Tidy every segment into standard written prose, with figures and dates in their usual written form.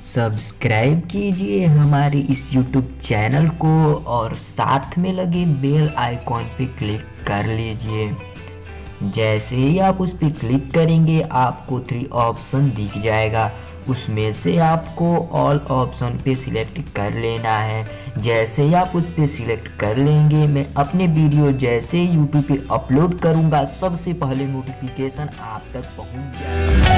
Subscribe कीजिए हमारे इस YouTube चैनल को और साथ में लगे बेल आइकॉन पे क्लिक कर लीजिए। जैसे ही आप उस पर क्लिक करेंगे आपको 3 ऑप्शन दिख जाएगा। उसमें से आपको ऑल ऑप्शन पे सिलेक्ट कर लेना है। जैसे ही आप उस पे सिलेक्ट कर लेंगे, मैं अपने वीडियो जैसे ही यूट्यूब पे अपलोड करूँगा सबसे पहले नोटिफिकेशन आप तक पहुँच जाएगा।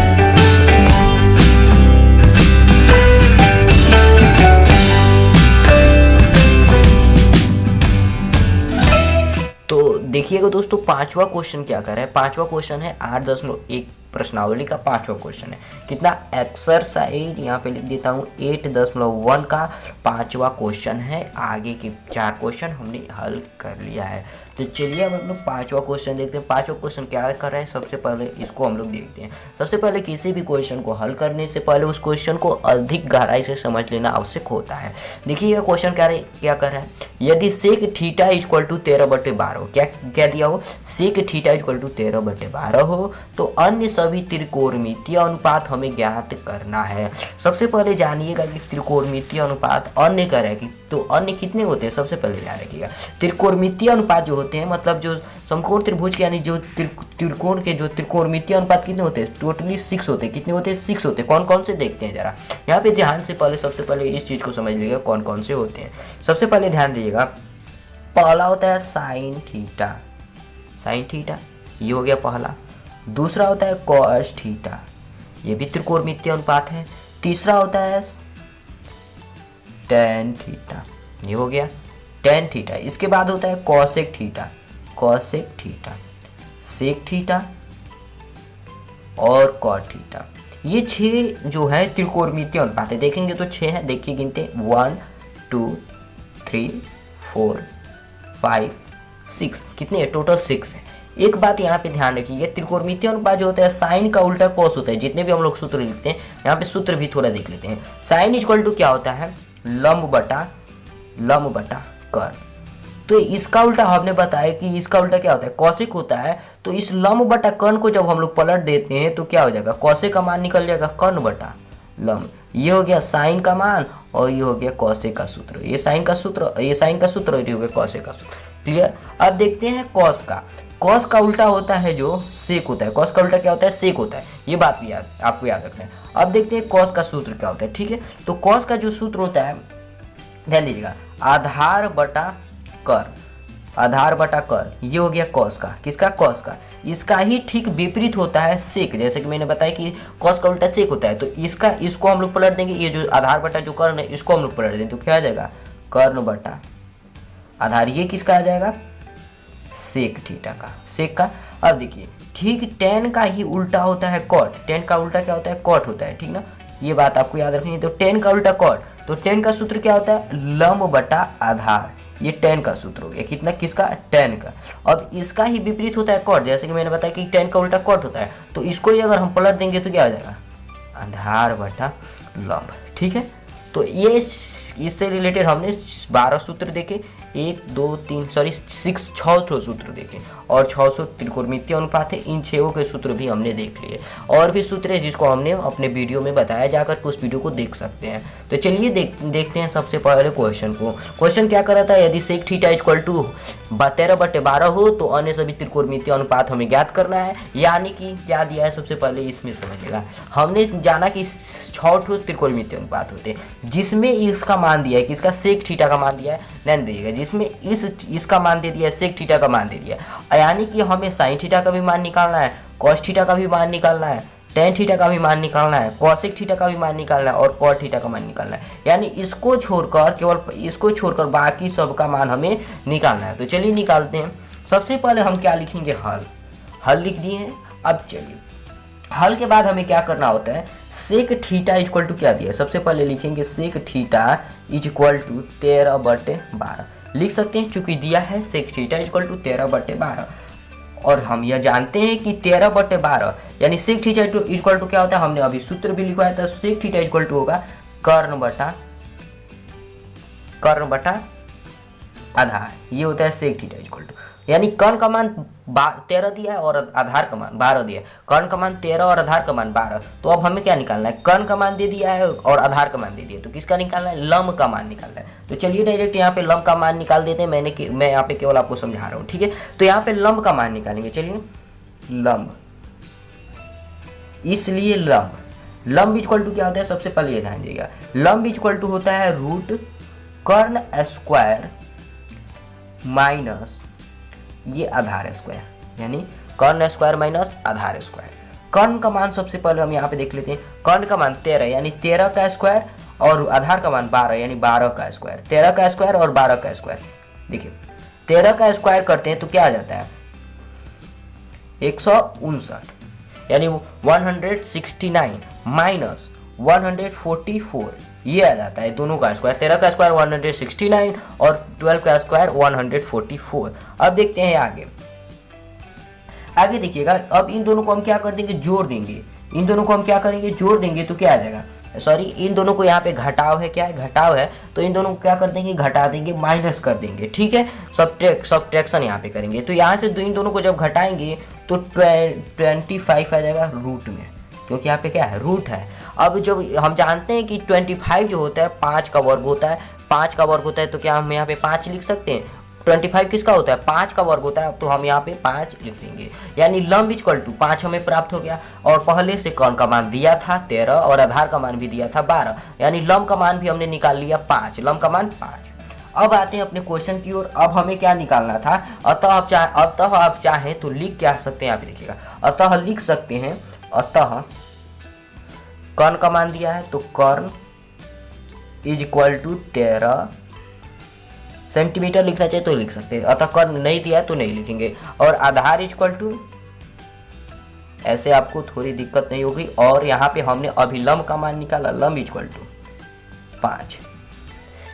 तो देखिएगा दोस्तों, पांचवा क्वेश्चन क्या कर रहा है। पांचवा क्वेश्चन है 8.1 प्रश्नावली का पांचवा क्वेश्चन है। कितना एक्सरसाइज यहाँ पे लिख देता हूँ 8.1 का पांचवा क्वेश्चन है। आगे के 4 क्वेश्चन हमने हल कर लिया है। तो चलिए अब हम लोग पांचवा क्वेश्चन देखते हैं। पांचवा क्वेश्चन क्या कर रहा है, सबसे पहले इसको हम लोग देखते हैं। सबसे पहले किसी भी क्वेश्चन को हल करने से पहले उस क्वेश्चन को अधिक गहराई से समझ लेना आवश्यक होता है। देखिए क्वेश्चन क्या कर रहा है, यदि सेक थीटा इक्वल टू 13/12 हो, क्या दिया हो, सेक थीटा इक्वल टू 13/12 हो तो अन्य सभी त्रिकोणमितीय अनुपात हमें ज्ञात करना है। सबसे पहले जानिएगा कि त्रिकोणमितीय अनुपात अन्य का रहेगी तो अन्य कितने होते हैं। सबसे पहले ध्यान रखिएगा, त्रिकोणमितीय अनुपात जो होते हैं मतलब जो समकोण त्रिभुज के यानी जो त्रिकोण के जो त्रिकोणमितीय अनुपात कितने होते हैं, टोटली 6 होते हैं। कितने होते हैं, 6 होते हैं। कौन कौन से देखते हैं जरा यहाँ पे ध्यान से। पहले सबसे पहले इस चीज को समझ लीजिएगा कौन कौन से होते हैं। सबसे पहले ध्यान दीजिएगा, पहला होता है साइन थीटा। साइन थीटा ये हो गया पहला। दूसरा होता है कॉस थीटा, ये भी त्रिकोणमितीय अनुपात है। तीसरा होता है टेन थीटा, ये हो गया टेन थीटा। इसके बाद होता है cosec theta, cosec theta, sec theta और कॉट थीटा। ये 6 जो है त्रिकोणमितीय अनुपात है। देखेंगे तो 6 है, देखिए गिनते 1 2 3 4 5 6, कितने है टोटल 6 है। एक बात यहाँ पे ध्यान रखिए, त्रिकोणमितीय अनुपात जो होता है साइन का उल्टा कॉस होता है। जितने भी हम लोग सूत्र लिखते हैं यहाँ पे सूत्र भी थोड़ा देख लेते हैं। साइन इक्वल टू क्या होता है, लंब बटा कर्ण। तो इसका उल्टा हमने बताया कि इसका उल्टा क्या होता है, कौशिक होता है। तो इस लंब बटा कर्ण को जब हम लोग पलट देते हैं तो क्या हो जाएगा, कौशिक का मान निकल जाएगा कर्ण बटा लंब। ये हो गया साइन का मान और ये हो गया कौशिक का सूत्र। ये साइन का सूत्र और ये हो गया कौशिक का सूत्र। क्लियर। अब देखते हैं कॉस का। कॉस का उल्टा होता है जो सेक होता है। कॉस का उल्टा क्या होता है, सेक होता है। ये बात भी आपको याद रखना है। अब देखते हैं कॉस का सूत्र क्या होता है। ठीक है, तो कॉस का जो सूत्र होता है ध्यान दीजिएगा, आधार बटा कर। ये हो गया कॉस का। किसका, कॉस का। इसका ही ठीक विपरीत होता है सेक। जैसे कि मैंने बताया कि कॉस का उल्टा सेक होता है। तो इसको हम लोग पलट देंगे। ये जो आधार बटा जो कर्ण है इसको हम लोग पलट देंगे तो क्या आ जाएगा, कर्ण बटा आधार। ये किसका आ जाएगा, सेक थीटा का, सेक का। अब देखिए ठीक टेन का ही उल्टा होता है कॉट। टेन का उल्टा क्या होता है, कॉट होता है। ठीक ना, ये बात आपको याद रखनी है। तो टेन का उल्टा कॉट, तो टेन का सूत्र क्या होता है, लंब बटा आधार। ये टेन का सूत्र हो गया। कितना, किसका, टेन का। अब इसका ही विपरीत होता है कॉट। जैसे कि मैंने बताया कि टेन का उल्टा कॉट होता है। तो इसको ही अगर हम पलट देंगे तो क्या हो जाएगा, आधार बटा लंब। ठीक है, तो ये इससे रिलेटेड हमने 12 सूत्र देखे, 6 सूत्र देखे और 600 त्रिकोणमितीय अनुपात है। इन 6 के सूत्र भी हमने देख लिए। और भी सूत्र है जिसको हमने अपने वीडियो में बताया, जाकर उस वीडियो को देख सकते हैं। तो चलिए देखते हैं सबसे पहले क्वेश्चन को। क्वेश्चन क्या कर रहा था, यदि सेक थीटा इक्वल टू 13/12 हो तो अन्य सभी त्रिकोणमितीय अनुपात हमें ज्ञात करना है। यानी कि क्या दिया है, सबसे पहले इसमें समझिएगा। हमने जाना कि 6 त्रिकोणमितीय अनुपात होते हैं जिसमें इसका मान दिया है, किसका, सेक थीटा का मान दिया है। ध्यान दीजिएगा, जिसमें इसका मान दे दिया है, सेक थीटा का मान दे दिया है। यानी कि हमें साइन थीटा का भी मान निकालना है, कॉस थीटा का भी मान निकालना है, टेन थीटा का भी मान निकालना है, कॉसेक थीटा का भी मान निकालना है और कॉट थीटा का मान निकालना है। यानी इसको छोड़कर, केवल इसको छोड़कर बाकी सब का मान हमें निकालना है। तो चलिए निकालते हैं। सबसे पहले हम क्या लिखेंगे, हल लिख दिए हैं। अब चलिए हल के बाद हमें क्या करना होता है, सेक थीटा इक्वल टू क्या दिया है। सबसे पहले लिखेंगे सेक थीटा इक्वल टू 13/12 लिख सकते हैं, चूंकि दिया है सेक थीटा इक्वल टू 13/12। और हम यह जानते हैं कि 13/12 यानी सेक थीटा इक्वल टू क्या होता है, हमने अभी सूत्र भी लिखवाया था। सेक थीटा इक्वल टू होगा कर्ण बटा आधार। ये होता है सेक थीटा इक्वल टू। यानी कर्ण का मान 13 दिया है और आधार का मान 12 दिया है। कर्ण का मान 13 और आधार का मान 12। तो अब हमें क्या निकालना है, कर्ण का मान दे दिया है और आधार का मान दे दिया, तो किसका निकालना है, लंब का मान निकालना है। तो चलिए डायरेक्ट यहाँ पे लंब का मान निकाल देते हैं। मैं यहाँ पे केवल आपको समझा रहा हूँ, ठीक है। तो यहाँ पे लंब का मान निकालेंगे। चलिए लंब, इसलिए लंब इक्वल टू क्या होता है, सबसे पहले ये ध्यान दीजिएगा, लंब इक्वल टू होता है रूट कर्ण स्क्वायर माइनस ये आधार स्क्वायर, यानी कर्ण स्क्वायर माइनस आधार स्क्वायर। कर्ण का मान सबसे पहले हम यहाँ पे देख लेते हैं। कर्ण का मान 13 यानी 13 का स्क्वायर और आधार का मान 12 यानी 12 का स्क्वायर। 13 का स्क्वायर और 12 का स्क्वायर, देखिए 13 का स्क्वायर करते हैं तो क्या आ जाता है 159, यानी 169 माइनस 144 ये आ जाता है दोनों का स्क्वायर। 13 का स्क्वायर 169 और 12 का स्क्वायर 144। अब देखते हैं आगे देखिएगा। अब इन दोनों को हम क्या कर देंगे, जोड़ देंगे। इन दोनों को हम क्या करेंगे, जोड़ देंगे तो क्या आ जाएगा, सॉरी इन दोनों को यहाँ पे घटाव है, क्या है घटाव है, तो इन दोनों को क्या कर देंगे, घटा देंगे, माइनस कर देंगे, ठीक है। सब्ट्रैक्शन यहाँ पे करेंगे। तो यहाँ से इन दोनों को जब घटाएंगे तो 25 आ जाएगा रूट में, क्योंकि यहाँ पे क्या है, रूट है। अब जब हम जानते हैं कि 25 जो होता है 5 का वर्ग होता है, 5 का वर्ग होता है, तो क्या हम यहाँ पे 5 लिख सकते हैं। 25 किसका होता है, 5 का वर्ग होता है, तो हम यहाँ पे 5 लिख देंगे। यानी लंब इक्वल टू 5 हमें प्राप्त हो गया। और पहले से कर्ण का मान दिया था 13 और आधार का मान भी दिया था 12, यानी लंब का मान भी हमने निकाल लिया 5, लंब का मान 5। अब आते हैं अपने क्वेश्चन की ओर। अब हमें क्या निकालना था, अतः आप चाहें तो लिख क्या सकते हैं, यहाँ पे देखिएगा, अतः लिख सकते हैं, अतः कर्ण का मान दिया है तो कर्ण इज इक्वल टू 13 सेंटीमीटर लिखना चाहिए तो लिख सकते हैं। अतः कर्ण नहीं दिया है तो नहीं लिखेंगे। और आधार इज इक्वल टू, ऐसे आपको थोड़ी दिक्कत नहीं होगी। और यहाँ पे हमने अभिलंब का मान निकाला, लंब इज इक्वल टू 5,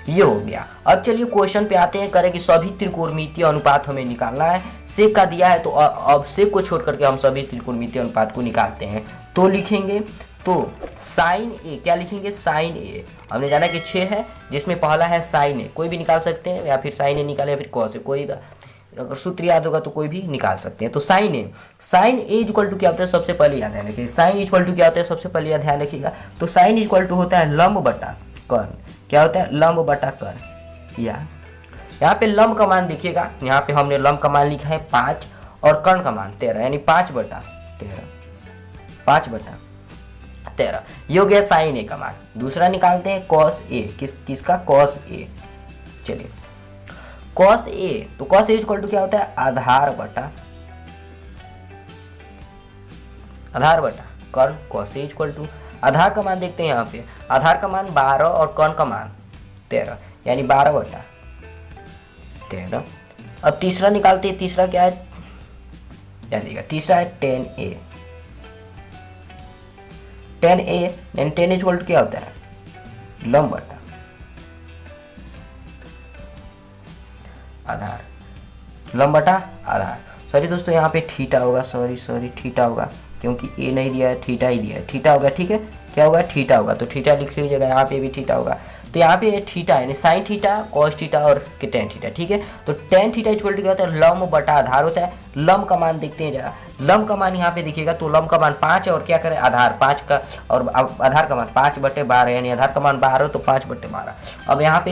ये हो गया। अब चलिए क्वेश्चन पे आते हैं, करें कि सभी त्रिकोणमितीय अनुपात हमें निकालना है। सेक का दिया है तो अब सेक को छोड़ करके हम सभी त्रिकोणमितीय अनुपात को निकालते हैं। तो लिखेंगे तो साइन ए, क्या लिखेंगे, साइन ए। हमने जाना कि 6 है, जिसमें पहला है साइन ए, कोई भी निकाल सकते हैं, या फिर साइन ए निकाले या फिर कॉस ए, कोई अगर सूत्र याद होगा तो कोई भी निकाल सकते हैं। तो साइन ए इक्वल टू क्या होता है, सबसे पहले याद ध्यान रखिएगा। साइन इक्वल टू क्या होता है, सबसे पहले याद ध्यान रखिएगा। तो साइन इक्वल टू होता है लंब बटा कर्ण, क्या होता है, लंब बटा कर्ण। या यहाँ पे लंब का मान देखिएगा, यहाँ पे हमने लंब का मान लिखा है 5 और कर्ण का मान 13, यानी 5 बटा 13, ये हो गया साइन ए का मान। दूसरा निकालते हैं कॉस ए, किसका, कॉस ए। चलिए कॉस ए, तो कॉस ए इक्वल टू क्या होता है, आधार बटा कर्ण। कॉस ए इक्वल टू आधार का मान देखते हैं, यहाँ पे आधार का मान 12 और कर्ण का मान 13, यानी 12 बटा 13। अब तीसरा निकालते हैं, तीसरा क्या है, जानिएगा, तीसरा है tan a। यानी tan इक्वल टू क्या होता है, लंब बटा आधार, लंब बटा आधार। सॉरी दोस्तों, यहाँ पे थीटा होगा, सॉरी थीटा होगा, क्योंकि ए नहीं दिया है, थीटा ही दिया है, थीटा होगा, ठीक है, क्या होगा, थीटा होगा। तो थीटा लिख लीजिएगा, यहाँ पे भी थीटा होगा। तो यहाँ पे थीटा यानी साइन थीटा, कॉस थीटा और टेन थीटा, ठीक है। तो टेन थीटा इक्वल टू क्या होता है, लंब बटा आधार होता है। लंब का मान देखते हैं जरा, लंब का मान यहाँ पे देखिएगा, तो लंब का मान 5 और क्या करें, आधार 5 का, और आधार का मान 5/12, यानी आधार का मान 12 तो 5/12। अब यहाँ पे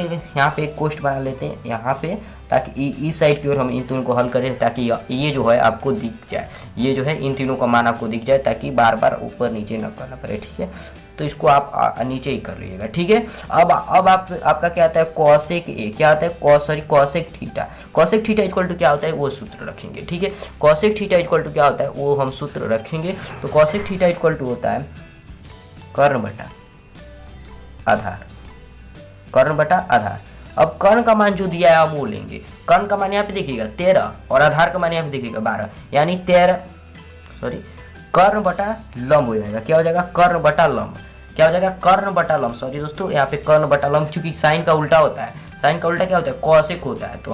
एक कोष्ठ बना लेते हैं यहाँ पे, ताकि इस साइड की ओर हम इन तीनों को हल करें, ताकि ये जो है आपको दिख जाए, ये जो है इन तीनों का मान आपको दिख जाए, ताकि बार बार ऊपर नीचे न करना पड़े, ठीक है। तो इसको आप नीचे ही कर लीजिएगा, ठीक है। अब आपका क्या आता है, कॉसेक ए, क्या आता है, cosec theta. Cosec theta equal to क्या होता है, वो सूत्र रखेंगे, ठीक है। कॉसेक थीटा इक्वल टू क्या होता है, वो हम सूत्र रखेंगे। तो कॉसेक थीटा इक्वल टू होता है कर्ण बटा आधार। अब कर्ण का मान जो दिया है हम वो लेंगे। कर्ण का मान यहाँ पे देखिएगा 13 और आधार का मान यहाँ पे देखिएगा 12, यानी 13 कर्ण बटा लंब हो जाएगा। क्या हो जाएगा, कर्ण बटा लंब। क्या हो जाएगा, कर्ण बटा लंब। सॉरी दोस्तों, यहाँ पे कर्ण बटा लंब, चूंकि साइन का उल्टा होता है, साइन का उल्टा क्या होता है, कॉसेक होता है। तो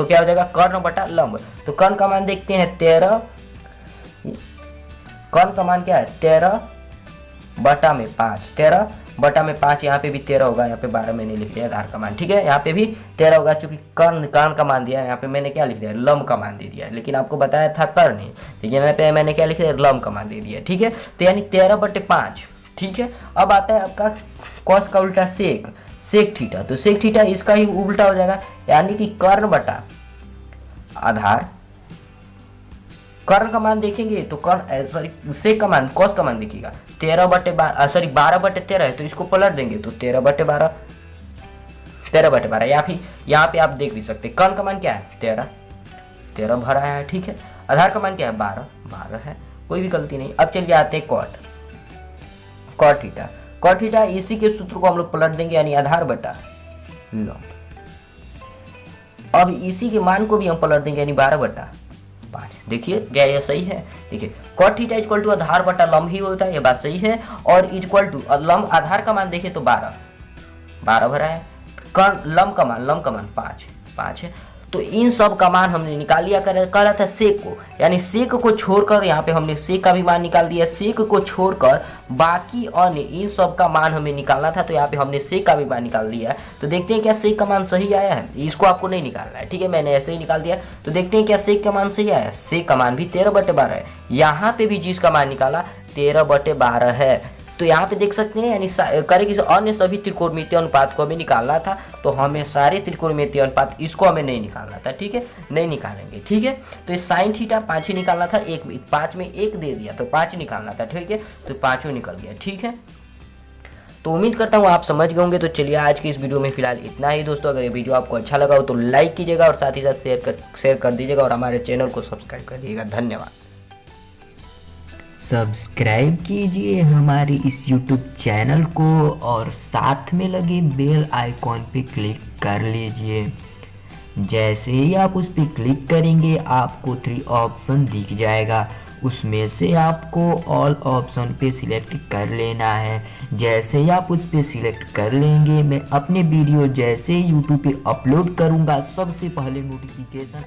क्या हो जाएगा, कर्ण बटा लंब। तो कर्ण का मान देखते हैं 13, कर्ण का मान क्या है 13 बटा में 5, 13 बटा में 5, यहाँ पे भी 13 होगा, यहाँ पे 12 मैंने लिख दिया आधार का मान, ठीक है। यहाँ पे भी 13 होगा, चूंकि कर्ण का मान दिया है, यहाँ पे मैंने क्या लिख दिया, लम का मान दे दिया, लेकिन आपको बताया था कर्ण ही, लेकिन यहाँ पे मैंने क्या लिख दिया, लम का मान दे दिया, ठीक है। तो यानी 13/5, ठीक है। अब आता है आपका कॉस का उल्टा सेक थीटा, तो सेक थीटा इसका ही उल्टा हो जाएगा, यानी कि कर्ण बटा आधार। कर्ण का मान देखेंगे तो सेक का मान, कॉस का मान देखिएगा 12/13 है, तो इसको पलट देंगे तो 13/12, 13/12, या फिर यहाँ पे आप देख भी सकते, कर्ण का मान क्या है 13 भरा है, ठीक है। आधार का मान क्या है 12 है, कोई भी गलती नहीं। अब चलिए आते हैं कॉट थीटा, इसी के सूत्र को हम लोग पलट देंगे, यानी आधार बटा लंब। अब इसी के मान को भी हम पलट देंगे, यानी 12/5। देखिए क्या ये सही है, देखिए कॉट थीटा इक्वल टू आधार बटा लंब ही होता है, ये बात सही है। और इक्वल टू लंब, आधार का मान देखिए तो 12 भरा है, लंब का मान 5 है। तो इन सब का मान हमने निकाल लिया, कह रहा था सेक को, यानी सेक को छोड़कर यहाँ पे हमने सेक का भी मान निकाल दिया, सेक को छोड़कर बाकी अन्य इन सब का मान हमें निकालना था, तो यहाँ पे हमने सेक का भी मान निकाल दिया है। तो देखते हैं क्या सेक का मान सही आया है, इसको आपको नहीं निकालना है, ठीक है, मैंने ऐसे ही निकाल दिया। तो देखते हैं क्या सेक का मान सही आया, सेक का मान भी 13/12 है, यहाँ पे भी जिसका मान निकाला 13/12 है। तो यहाँ पे देख सकते हैं, यानी करेंगे अन्य सभी त्रिकोणमितीय अनुपात को हमें निकालना था, तो हमें सारे त्रिकोणमितीय अनुपात इसको हमें नहीं निकालना था, ठीक है, नहीं निकालेंगे, ठीक है। तो इस साइन थीटा 5 ही निकालना था, 5 में 1 दे दिया तो 5 निकालना था, ठीक है, तो 5 निकल गया, ठीक है। तो उम्मीद करता हूँ आप समझ गए होंगे। तो चलिए आज की इस वीडियो में फिलहाल इतना ही दोस्तों। अगर ये वीडियो आपको अच्छा लगा हो तो लाइक कीजिएगा और साथ ही साथ शेयर कर दीजिएगा और हमारे चैनल को सब्सक्राइब कर दीजिएगा। धन्यवाद। सब्सक्राइब कीजिए हमारे इस YouTube चैनल को और साथ में लगे बेल आइकॉन पे क्लिक कर लीजिए। जैसे ही आप उस पर क्लिक करेंगे आपको 3 ऑप्शन दिख जाएगा, उसमें से आपको ऑल ऑप्शन पे सिलेक्ट कर लेना है। जैसे ही आप उस पर सिलेक्ट कर लेंगे, मैं अपने वीडियो जैसे ही YouTube पे अपलोड करूँगा सबसे पहले नोटिफिकेशन